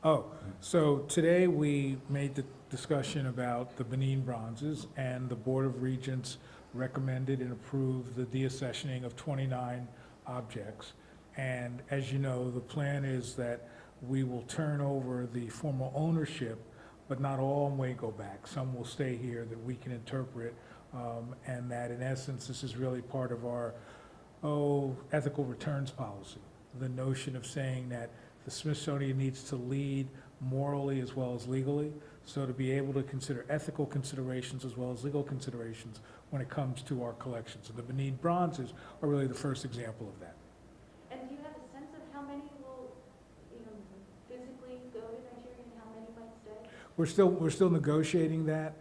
Oh, so today we made the discussion about the Benin bronzes, and the Board of Regents recommended and approved the deaccessioning of 29 objects. And as you know, the plan is that we will turn over the formal ownership, but not all may go back. Some will stay here that we can interpret, and that in essence, this is really part of our, ethical returns policy. The notion of saying that the Smithsonian needs to lead morally as well as legally, so to be able to consider ethical considerations as well as legal considerations when it comes to our collections. And the Benin bronzes are really the first example of that. And do you have a sense of how many will, physically go to Nigeria and how many might stay? We're still negotiating that.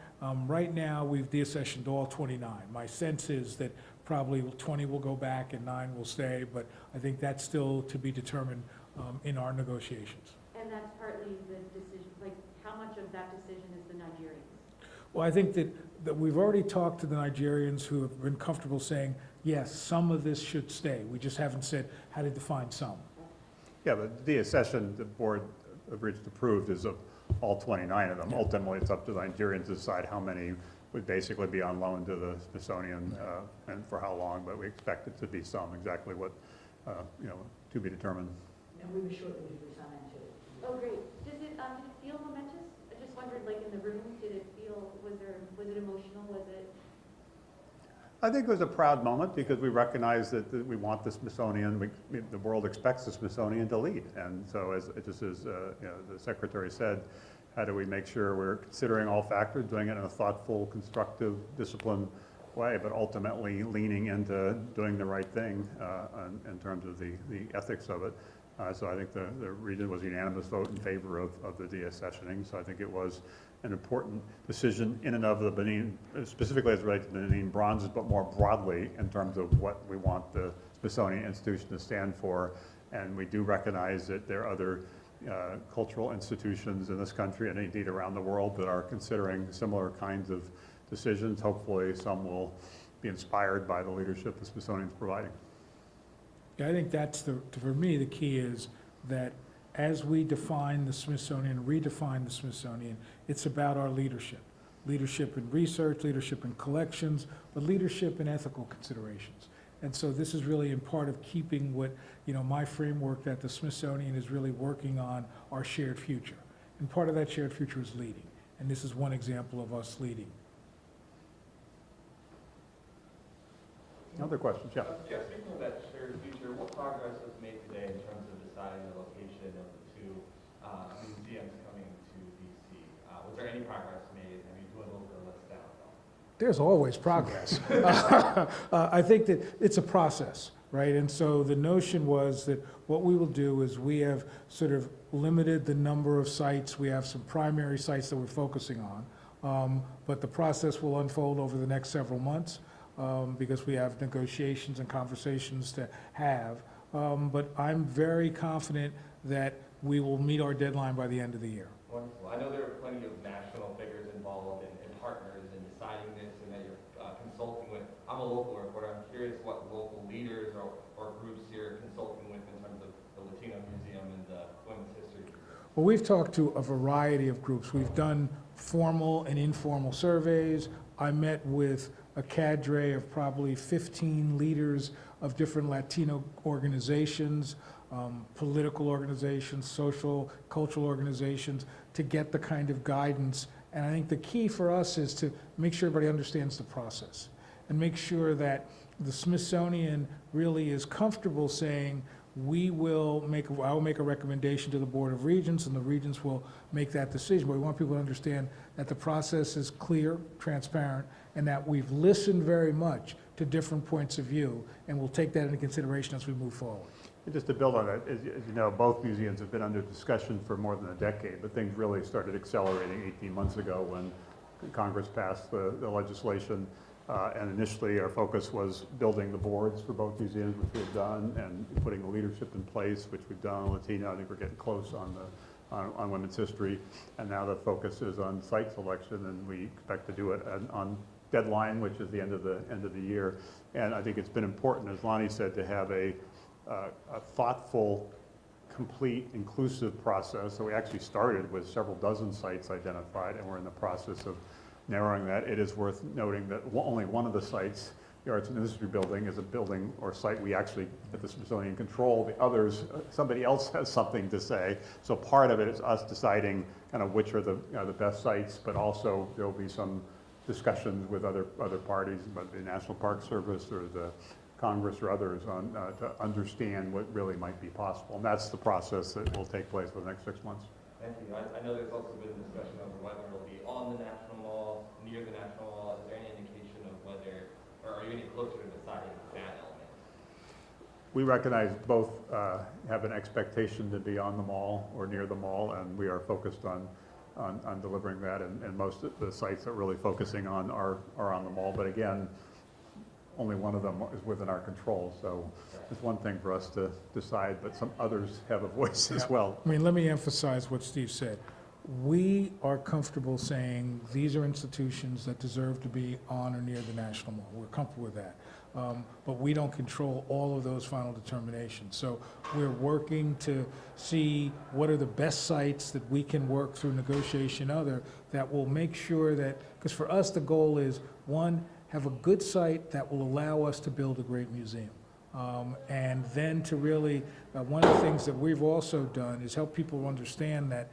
Right now, we've deaccessioned all 29. My sense is that probably 20 will go back and 9 will stay, but I think that's still to be determined in our negotiations. And that's partly the decision, like how much of that decision is the Nigerians? Well, I think that we've already talked to the Nigerians who have been comfortable saying, yes, some of this should stay. We just haven't said how to define some. Yeah, the deaccession the Board of Regents approved is of all 29 of them. Yeah. Ultimately, it's up to the Nigerians to decide how many would basically be on loan to the Smithsonian and for how long, but we expect it to be some, exactly what, to be determined. And we were shortly to resign too. Oh, great. Did it feel momentous? I just wondered, like in the room, did it feel, was it emotional? Was it? I think it was a proud moment because we recognize that we want the Smithsonian, the world expects the Smithsonian to lead. And so as the Secretary said, how do we make sure we're considering all factors, doing it in a thoughtful, constructive, disciplined way, but ultimately leaning into doing the right thing in terms of the ethics of it. So I think the region was a unanimous vote in favor of the deaccessioning. So I think it was an important decision in and of the Benin, specifically as related to the Benin bronzes, but more broadly in terms of what we want the Smithsonian Institution to stand for. And we do recognize that there are other cultural institutions in this country and indeed around the world that are considering similar kinds of decisions. Hopefully some will be inspired by the leadership the Smithsonian is providing. Yeah, I think that's for me, the key is that as we define the Smithsonian, redefine the Smithsonian, it's about our leadership. Leadership in research, leadership in collections, but leadership in ethical considerations. And so this is really in part of keeping what, my framework that the Smithsonian is really working on, our shared future. And part of that shared future is leading. And this is one example of us leading. Other questions? Yeah. Yeah, speaking of that shared future, what progress was made today in terms of deciding the location of the two museums coming to DC? Was there any progress made? Have you dwindled the list down at all? There's always progress. I think that it's a process, right? And so the notion was that what we will do is we have sort of limited the number of sites. We have some primary sites that we're focusing on, but the process will unfold over the next several months. Because we have negotiations and conversations to have. But I'm very confident that we will meet our deadline by the end of the year. Wonderful. I know there are plenty of national figures involved and partners in deciding this and that you're consulting with. I'm a local reporter. I'm curious what local leaders or groups you're consulting with in terms of the Latino Museum and the Women's History Museum. Well, we've talked to a variety of groups. We've done formal and informal surveys. I met with a cadre of probably 15 leaders of different Latino organizations, political organizations, social, cultural organizations, to get the kind of guidance. And I think the key for us is to make sure everybody understands the process and make sure that the Smithsonian really is comfortable saying, I will make a recommendation to the Board of Regents, and the Regents will make that decision. But we want people to understand that the process is clear, transparent, and that we've listened very much to different points of view, and we'll take that into consideration as we move forward. And just to build on that, as you know, both museums have been under discussion for more than a decade, but things really started accelerating 18 months ago when Congress passed the legislation. And initially, our focus was building the boards for both museums, which we've done, and putting the leadership in place, which we've done on Latino. I think we're getting close on women's history. And now the focus is on site selection, and we expect to do it on deadline, which is the end of the year. And I think it's been important, as Lonnie said, to have a thoughtful complete, inclusive process. So we actually started with several dozen sites identified, and we're in the process of narrowing that. It is worth noting that only one of the sites, the Arts and Industry Building, is a building or site we actually, at the Smithsonian, control. The others, somebody else has something to say. So part of it is us deciding kind of which are the, the best sites, but also there'll be some discussions with other parties, but the National Park Service or the Congress or others on to understand what really might be possible. And that's the process that will take place for the next 6 months. Thank you. I know there's also been discussion over whether it'll be on the National Mall, near the National Mall. Is there any indication of whether, or are you any closer to deciding that element? We recognize both have an expectation to be on the mall or near the mall, and we are focused on delivering that. And most of the sites that we're really focusing on are on the mall. But again, only one of them is within our control. So it's one thing for us to decide, but some others have a voice as well. I mean, let me emphasize what Steve said. We are comfortable saying these are institutions that deserve to be on or near the National Mall. We're comfortable with that. But we don't control all of those final determinations. So we're working to see what are the best sites that we can work through negotiation that will make sure that, because for us the goal is, one, have a good site that will allow us to build a great museum. And then to really, one of the things that we've also done is help people understand that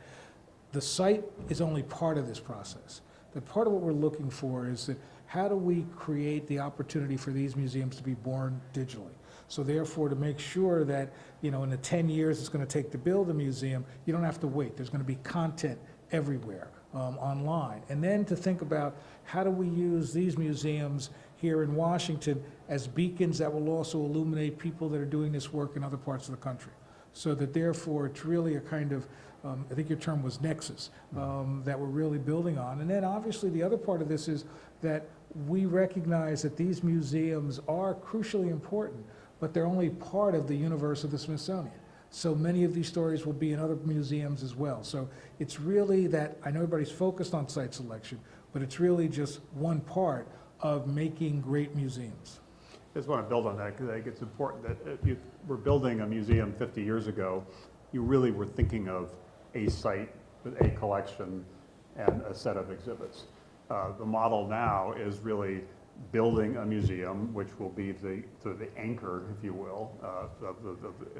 the site is only part of this process. That part of what we're looking for is that how do we create the opportunity for these museums to be born digitally? So therefore, to make sure that, in the 10 years it's going to take to build a museum, you don't have to wait. There's going to be content everywhere online. And then to think about how do we use these museums here in Washington as beacons that will also illuminate people that are doing this work in other parts of the country. So that therefore it's really a kind of, I think your term was nexus, that we're really building on. And then obviously the other part of this is that we recognize that these museums are crucially important, but they're only part of the universe of the Smithsonian. So many of these stories will be in other museums as well. So it's really that, I know everybody's focused on site selection, but it's really just one part of making great museums. I just want to build on that because I think it's important that if you were building a museum 50 years ago, you really were thinking of a site with a collection and a set of exhibits. The model now is really building a museum, which will be the anchor, if you will, of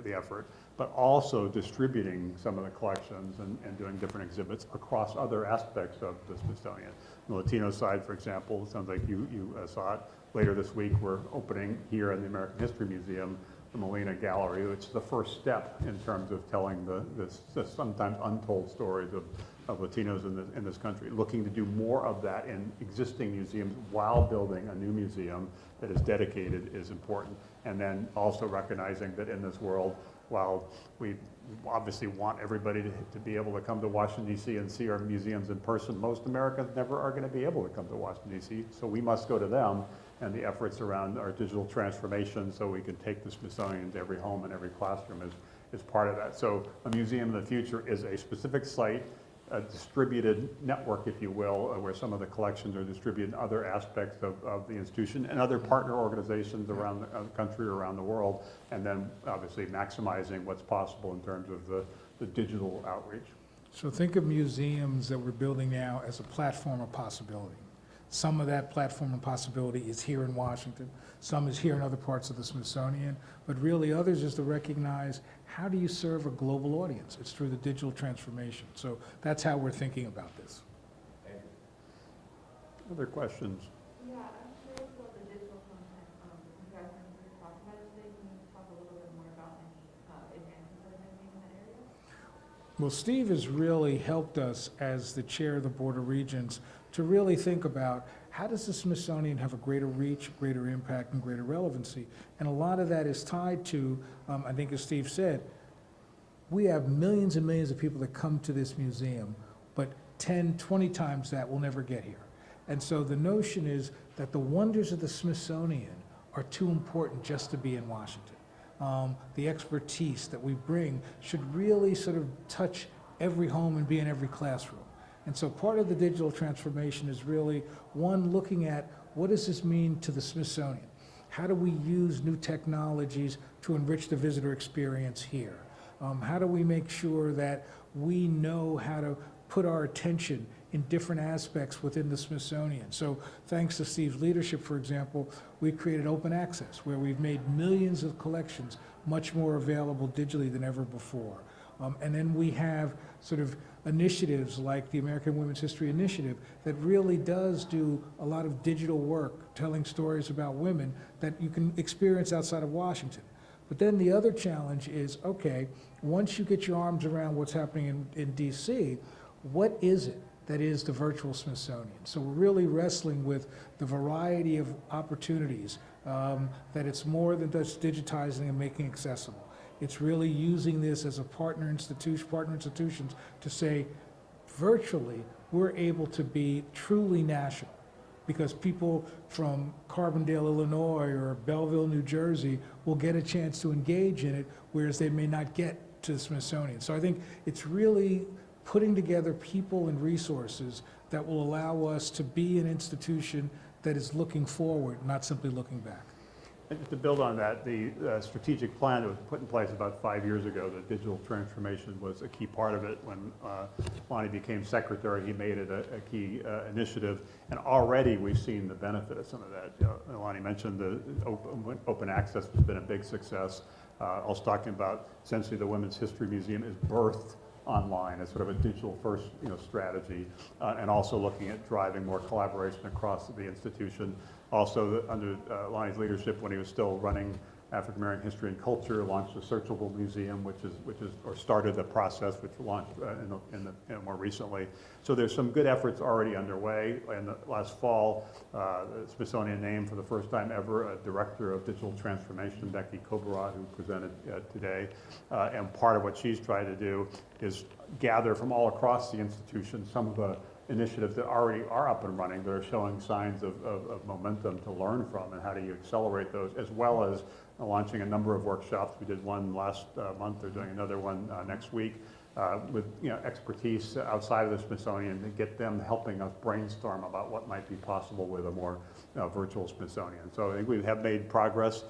the effort, but also distributing some of the collections and doing different exhibits across other aspects of the Smithsonian. On the Latino side, for example, it sounds like you saw it. Later this week, we're opening here in the American History Museum the Molina Gallery, which is the first step in terms of telling the sometimes untold stories of Latinos in this country, looking to do more of that in existing museums while building a new museum that is dedicated is important. And then also recognizing that in this world, while we obviously want everybody to be able to come to Washington, D.C. and see our museums in person, most Americans never are going to be able to come to Washington, D.C., so we must go to them. And the efforts around our digital transformation so we can take the Smithsonian to every home and every classroom is part of that. So a museum in the future is a specific site, a distributed network, if you will, where some of the collections are distributed in other aspects of the institution and other partner organizations around the country, around the world, and then obviously maximizing what's possible in terms of the digital outreach. So think of museums that we're building now as a platform of possibility. Some of that platform and possibility is here in Washington. Some is here in other parts of the Smithsonian. But really others is to recognize how do you serve a global audience? It's through the digital transformation. So that's how we're thinking about this. Thank you. Other questions? Yeah, I'm curious about the digital content. You guys were talking about it today. Can you talk a little bit more about any advances that have been made in that area? Well, Steve has really helped us as the chair of the Board of Regents to really think about how does the Smithsonian have a greater reach, greater impact, and greater relevancy. And a lot of that is tied to, I think as Steve said, we have millions and millions of people that come to this museum, but 10, 20 times that will never get here. And so the notion is that the wonders of the Smithsonian are too important just to be in Washington. The expertise that we bring should really sort of touch every home and be in every classroom. And so part of the digital transformation is really, one, looking at what does this mean to the Smithsonian? How do we use new technologies to enrich the visitor experience here? How do we make sure that we know how to put our attention in different aspects within the Smithsonian? So thanks to Steve's leadership, for example, we created open access, where we've made millions of collections much more available digitally than ever before. And then we have sort of initiatives like the American Women's History Initiative that really does do a lot of digital work, telling stories about women that you can experience outside of Washington. But then the other challenge is, okay, once you get your arms around what's happening in DC, what is it that is the virtual Smithsonian? So we're really wrestling with the variety of opportunities, that it's more than just digitizing and making accessible. It's really using this as a partner institutions to say, virtually, we're able to be truly national, because people from Carbondale, Illinois, or Belleville, New Jersey, will get a chance to engage in it, whereas they may not get to the Smithsonian. So I think it's really putting together people and resources that will allow us to be an institution that is looking forward, not simply looking back. And to build on that, the strategic plan that was put in place about 5 years ago, the digital transformation was a key part of it. When Lonnie became secretary, he made it a key initiative, and already we've seen the benefit of some of that. Lonnie mentioned the open access has been a big success. I was talking about essentially the Women's History Museum is birthed online as sort of a digital first strategy, and also looking at driving more collaboration across the institution. Also, under Lonnie's leadership, when he was still running African American History and Culture, launched a searchable museum, or started the process, which launched more recently. So there's some good efforts already underway. And last fall, the Smithsonian named for the first time ever a director of digital transformation, Becky Kobarat, who presented today. And part of what she's trying to do is gather from all across the institution some of the initiatives that already are up and running, that are showing signs of momentum to learn from, and how do you accelerate those, as well as launching a number of workshops. We did one last month, they're doing another one next week, with expertise outside of the Smithsonian, to get them helping us brainstorm about what might be possible with a more virtual Smithsonian. So I think we have made progress,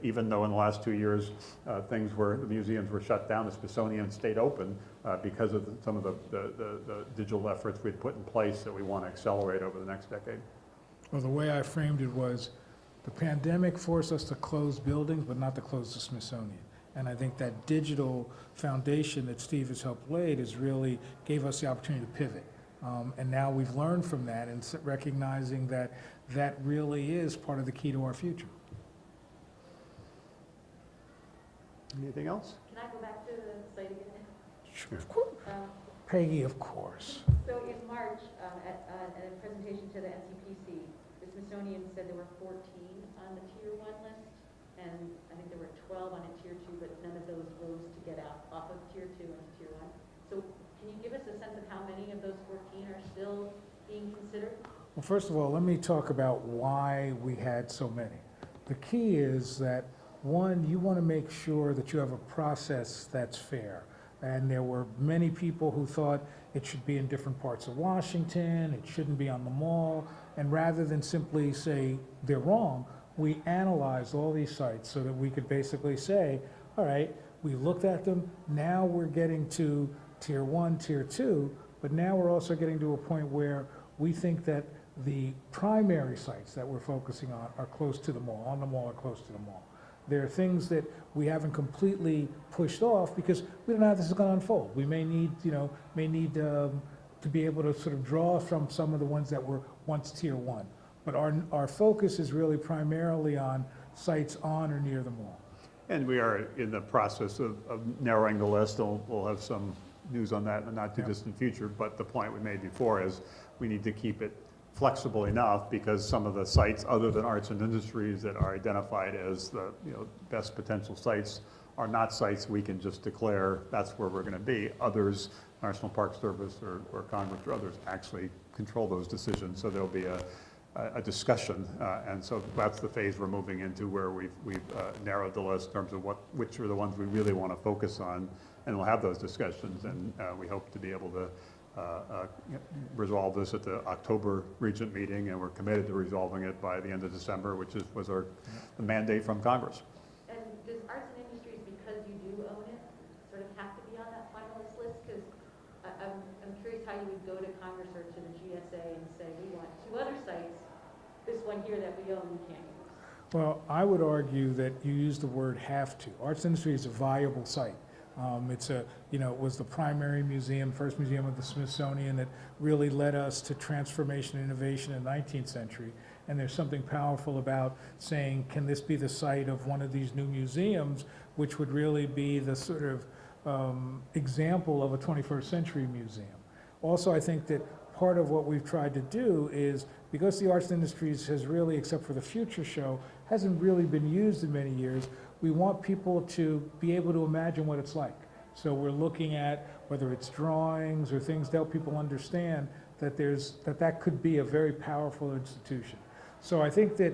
even though in the last 2 years the museums were shut down, the Smithsonian stayed open because of some of the digital efforts we'd put in place that we want to accelerate over the next decade. Well, the way I framed it was, the pandemic forced us to close buildings, but not to close the Smithsonian. And I think that digital foundation that Steve has helped lay really gave us the opportunity to pivot. And now we've learned from that, and recognizing that that really is part of the key to our future. Anything else? Can I go back to the site again? Sure. Peggy, of course. So in March, at a presentation to the NCPC, the Smithsonian said there were 14 on the Tier 1 list, and I think there were 12 on a Tier 2, but none of those rose to get out off of Tier 2 into Tier 1. So can you give us a sense of how many of those 14 are still being considered? Well, first of all, let me talk about why we had so many. The key is that, one, you want to make sure that you have a process that's fair. And there were many people who thought it should be in different parts of Washington, it shouldn't be on the Mall. And rather than simply say they're wrong, we analyzed all these sites so that we could basically say, all right, we looked at them, now we're getting to Tier 1, Tier 2, but now we're also getting to a point where we think that the primary sites that we're focusing on are close to the Mall, on the Mall or close to the Mall. There are things that we haven't completely pushed off because we don't know how this is going to unfold. We may need, to be able to sort of draw from some of the ones that were once Tier 1. But our focus is really primarily on sites on or near the Mall. And we are in the process of narrowing the list. We'll have some news on that in the not too distant future. But the point we made before is we need to keep it flexible enough, because some of the sites other than arts and industries that are identified as the best potential sites are not sites we can just declare that's where we're going to be. Others, National Park Service or Congress or others, actually control those decisions. So there'll be a discussion, and so that's the phase we're moving into, where we've narrowed the list in terms of which are the ones we really want to focus on, and we'll have those discussions, and we hope to be able to resolve this at the October Regent meeting, and we're committed to resolving it by the end of December, which was the mandate from Congress. And does arts and industries, because you do own it, Because I'm curious how you would go to Congress or to the GSA and say, we want 2 other sites, this one here that we own, we can't use. Well, I would argue that you use the word have to. Arts Industry is a viable site. It's a, you know, it was the primary museum, first museum of the Smithsonian that really led us to transformation and innovation in the 19th century. And there's something powerful about saying, can this be the site of one of these new museums, which would really be the sort of example of a 21st century museum. Also, I think that part of what we've tried to do is, because the Arts Industries has really, except for the Future Show, hasn't really been used in many years, we want people to be able to imagine what it's like. So we're looking at whether it's drawings or things to help people understand that that could be a very powerful institution. So I think that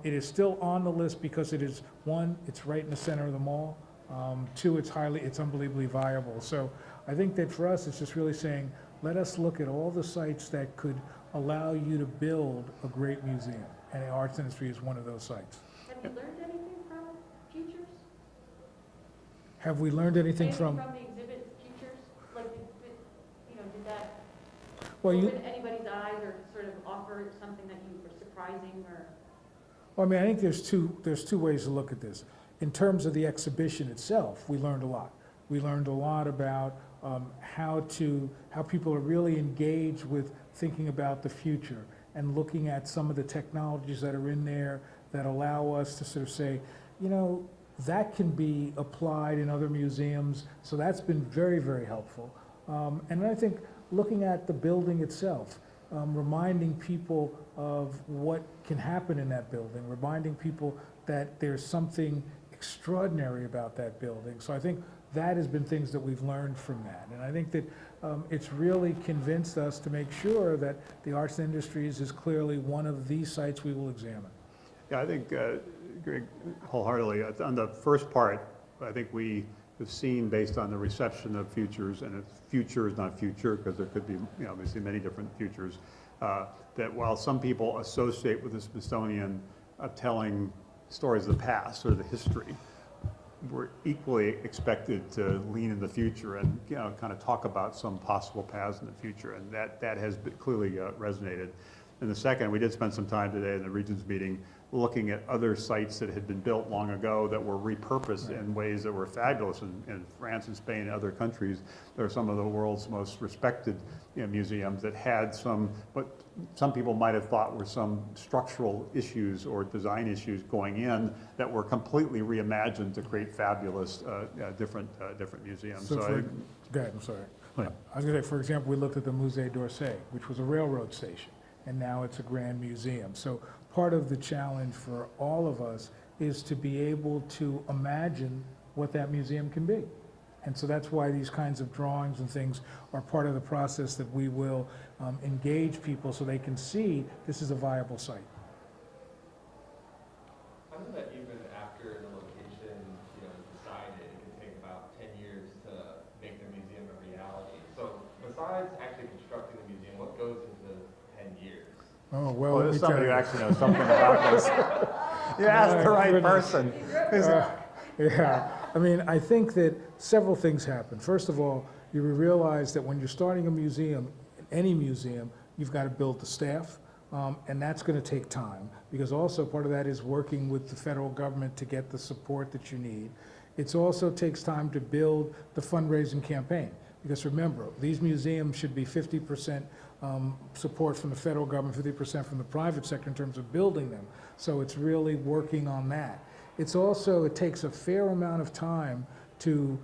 it is still on the list because it is, one, it's right in the center of the mall. 2, it's unbelievably viable. So I think that for us, it's just really saying, let us look at all the sites that could allow you to build a great museum. And the Arts Industry is one of those sites. Have you learned anything from Futures? Have we learned anything Anything from? the exhibit Futures? Like, did that Well, open anybody's eyes or sort of offer something that you were surprising or? Well, I mean, I think there's two ways to look at this. In terms of the exhibition itself, we learned a lot. We learned a lot about how people are really engaged with thinking about the future and looking at some of the technologies that are in there that allow us to sort of say, you know, that can be applied in other museums. So that's been very, very helpful. And I think looking at the building itself, reminding people of what can happen in that building, reminding people that there's something extraordinary about that building. So I think that has been things that we've learned from that. And I think that it's really convinced us to make sure that the Arts Industries is clearly one of the sites we will examine. Yeah, I think, Greg, wholeheartedly, on the first part, I think we have seen, based on the reception of Futures, and it's Futures, not Future, because there could be, you know, obviously many different Futures, that while some people associate with the Smithsonian telling stories of the past or the history, we're equally expected to lean in the future and, you know, kind of talk about some possible paths in the future, and that has clearly resonated. And the second, we did spend some time today in the Regents meeting looking at other sites that had been built long ago that were repurposed in ways that were fabulous in France and Spain and other countries. There are some of the world's most respected, you know, museums that had what some people might have thought were some structural issues or design issues going in that were completely reimagined to create fabulous different museums. So go ahead, I'm sorry. Right. I was going to say, for example, we looked at the Musée d'Orsay, which was a railroad station, and now it's a grand museum. So part of the challenge for all of us is to be able to imagine what that museum can be. And so that's why these kinds of drawings and things are part of the process that we will engage people so they can see this is a viable site. I know that even after the location, you know, is decided, it can take about 10 years to make the museum a reality. So besides actually constructing the museum, what goes into 10 years? Oh, well, Well, there's somebody who actually knows something about this. You asked the right person. Yeah, I mean, I think that several things happen. First of all, you realize that when you're starting a museum, any museum, you've got to build the staff, and that's going to take time, because also part of that is working with the federal government to get the support that you need. It also takes time to build the fundraising campaign, because remember, these museums should be 50% support from the federal government, 50% from the private sector in terms of building them. So it's really working on that. It takes a fair amount of time to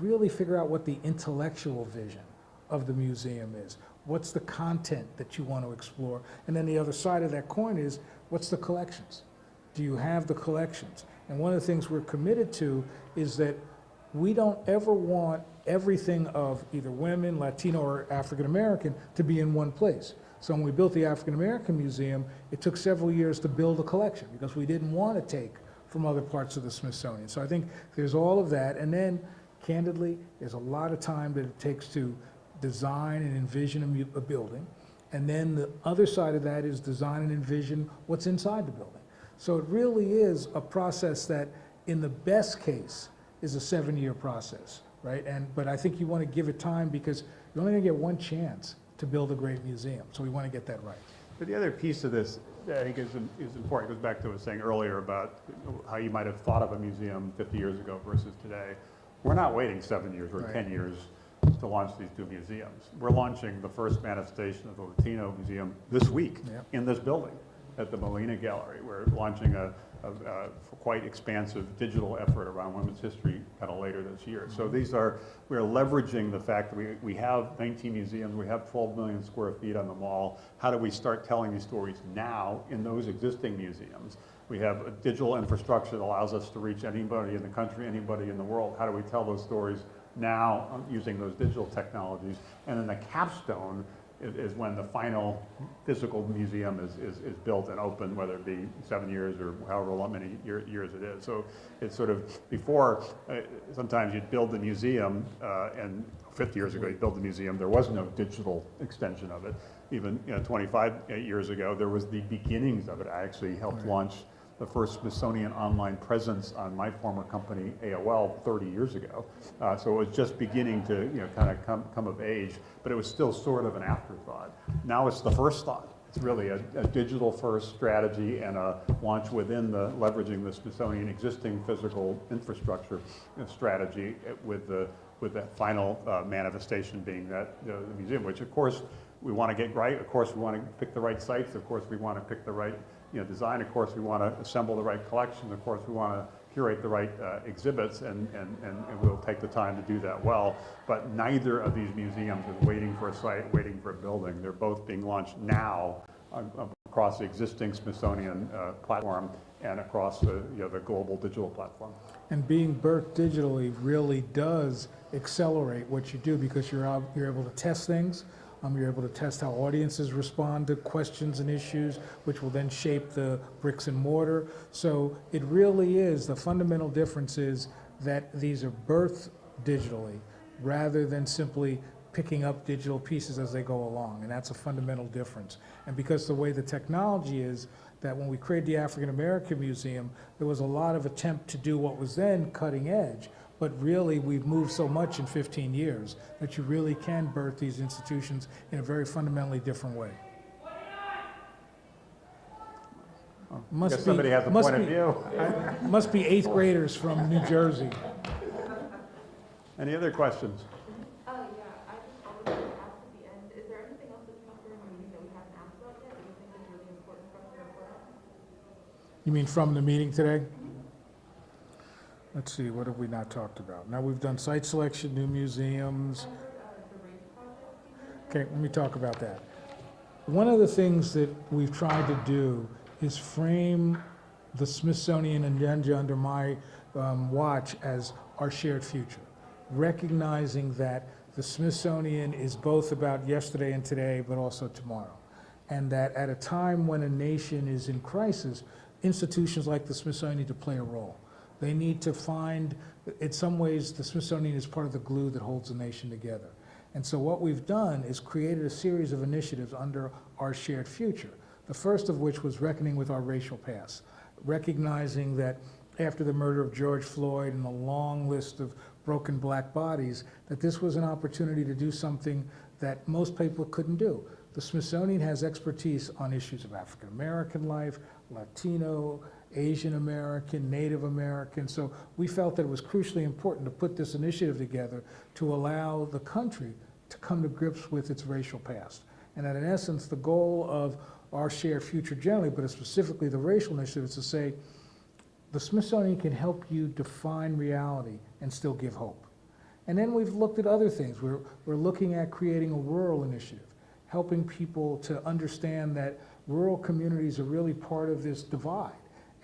really figure out what the intellectual vision of the museum is. What's the content that you want to explore? And then the other side of that coin is, what's the collections? Do you have the collections? And one of the things we're committed to is that we don't ever want everything of either women, Latino, or African American to be in one place. So when we built the African American Museum, it took several years to build a collection because we didn't want to take from other parts of the Smithsonian. So I think there's all of that. And then, candidly, there's a lot of time that it takes to design and envision a building. And then the other side of that is design and envision what's inside the building. So it really is a process that, in the best case, is a 7-year process. right? But I think you want to give it time because you're only going to get one chance to build a great museum. So we want to get that right. But the other piece of this that I think is important, goes back to what I was saying earlier about how you might have thought of a museum 50 years ago versus today. We're not waiting 7 years or Right. 10 years to launch these two museums. We're launching the first manifestation of the Latino Museum this week Yep. in this building at the Molina Gallery. We're launching a quite expansive digital effort around women's history kind of later this year. So we're leveraging the fact that we have 19 museums, we have 12 million square feet on the mall. How do we start telling these stories now in those existing museums? We have a digital infrastructure that allows us to reach anybody in the country, anybody in the world. How do we tell those stories now using those digital technologies? And then the capstone is when the final physical museum is built and open, whether it be 7 years or however many years it is. So it's sort of before, sometimes you'd build the museum, and 50 years ago you built the museum, there was no digital extension of it. Even 25 years ago, there was the beginnings of it. I actually helped launch the first Smithsonian online presence on my former company, AOL, 30 years ago. So it was just beginning to kind of come of age, but it was still sort of an afterthought. Now it's the first thought. It's really a digital first strategy and a launch within leveraging the Smithsonian existing physical infrastructure strategy with the final manifestation being that the museum, which of course we want to get right. Of course we want to pick the right sites. Of course we want to pick the right design. Of course we want to assemble the right collection. Of course we want to curate the right exhibits, and we'll take the time to do that well. But neither of these museums is waiting for a site, waiting for a building. They're both being launched now across the existing Smithsonian platform and across the global digital platform. And being birthed digitally really does accelerate what you do because you're able to test things. You're able to test how audiences respond to questions and issues, which will then shape the bricks and mortar. So it really is, the fundamental difference is that these are birthed digitally rather than simply picking up digital pieces as they go along, and that's a fundamental difference. And because the way the technology is, that when we created the African American Museum, there was a lot of attempt to do what was then cutting edge, but really we've moved so much in 15 years that you really can birth these institutions in a very fundamentally different way. I guess somebody has a point of view. Must be 8th graders from New Jersey. Any other questions? Yeah, I just wanted to ask at the end, is there anything else that came up during the meeting that we haven't asked about yet, that you think is really important for us to report on? You mean from the meeting today? Let's see, what have we not talked about? Now we've done site selection, new museums. Okay, let me talk about that. One of the things that we've tried to do is frame the Smithsonian agenda under my watch as our shared future, recognizing that the Smithsonian is both about yesterday and today, but also tomorrow. And that at a time when a nation is in crisis, institutions like the Smithsonian need to play a role. They need to find, in some ways, the Smithsonian is part of the glue that holds the nation together. And so what we've done is created a series of initiatives under our shared future. The first of which was reckoning with our racial past, recognizing that after the murder of George Floyd and the long list of broken black bodies, that this was an opportunity to do something that most people couldn't do. The Smithsonian has expertise on issues of African American life, Latino, Asian American, Native American. So we felt that it was crucially important to put this initiative together to allow the country to come to grips with its racial past. And that in essence, the goal of our shared future generally, but specifically the racial initiative, is to say, the Smithsonian can help you define reality and still give hope. And then we've looked at other things. We're looking at creating a rural initiative, helping people to understand that rural communities are really part of this divide,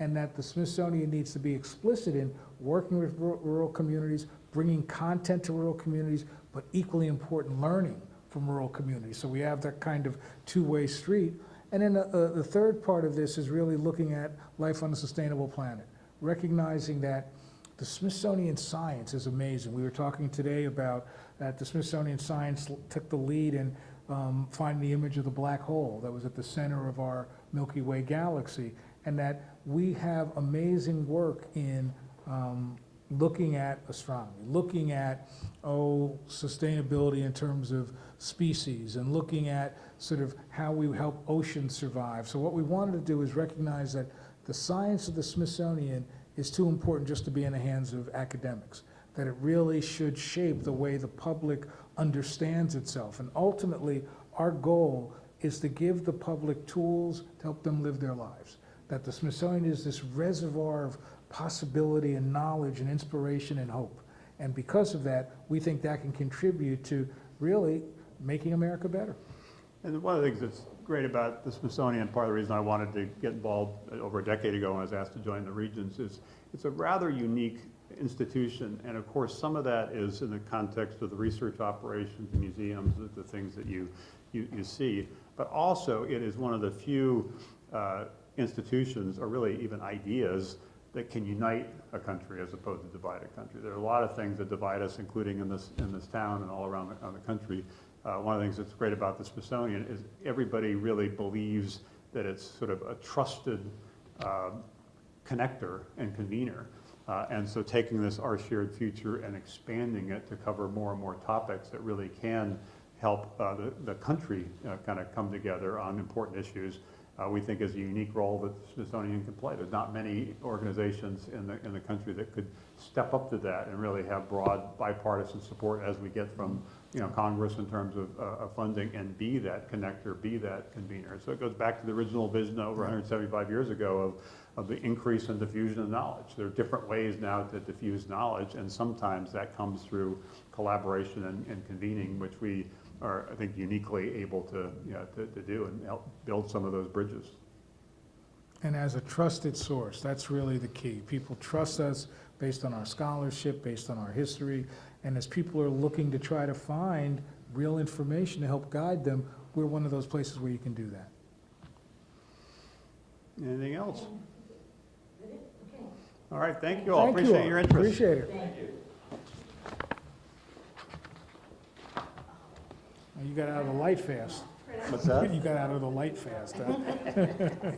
and that the Smithsonian needs to be explicit in working with rural communities, bringing content to rural communities, but equally important, learning from rural communities. So we have that kind of two-way street. And then the third part of this is really looking at life on a sustainable planet, recognizing that the Smithsonian science is amazing. We were talking today about that the Smithsonian science took the lead in finding the image of the black hole that was at the center of our Milky Way galaxy, and that we have amazing work in looking at astronomy, looking at, sustainability in terms of species, and looking at sort of how we help oceans survive. So what we wanted to do is recognize that the science of the Smithsonian is too important just to be in the hands of academics, that it really should shape the way the public understands itself. And ultimately, our goal is to give the public tools to help them live their lives. That the Smithsonian is this reservoir of possibility and knowledge and inspiration and hope. And because of that, we think that can contribute to really making America better. And one of the things that's great about the Smithsonian, part of the reason I wanted to get involved over a decade ago when I was asked to join the Regents, is it's a rather unique institution. And of course, some of that is in the context of the research operations, the museums, the things that you see. But also, it is one of the few institutions, or really even ideas, that can unite a country as opposed to divide a country. There are a lot of things that divide us, including in this town and all around the country. One of the things that's great about the Smithsonian is everybody really believes that it's sort of a trusted connector and convener. And so taking this Our Shared Future and expanding it to cover more and more topics that really can help the country kind of come together on important issues, we think is a unique role that the Smithsonian can play. There's not many organizations in the country that could step up to that and really have broad bipartisan support as we get from Congress in terms of funding, and be that connector, be that convener. So it goes back to the original vision over 175 years ago of the increase in diffusion of knowledge. There are different ways now to diffuse knowledge, and sometimes that comes through collaboration and convening, which we are, I think, uniquely able to do and help build some of those bridges. And as a trusted source, that's really the key. People trust us based on our scholarship, based on our history, and as people are looking to try to find real information to help guide them, we're one of those places where you can do that. Anything else? Okay. All right, thank you all. Thank you Appreciate all. your interest. Appreciate it. Thank you. You got out of the light fast. What's that? You got out of the light fast, huh?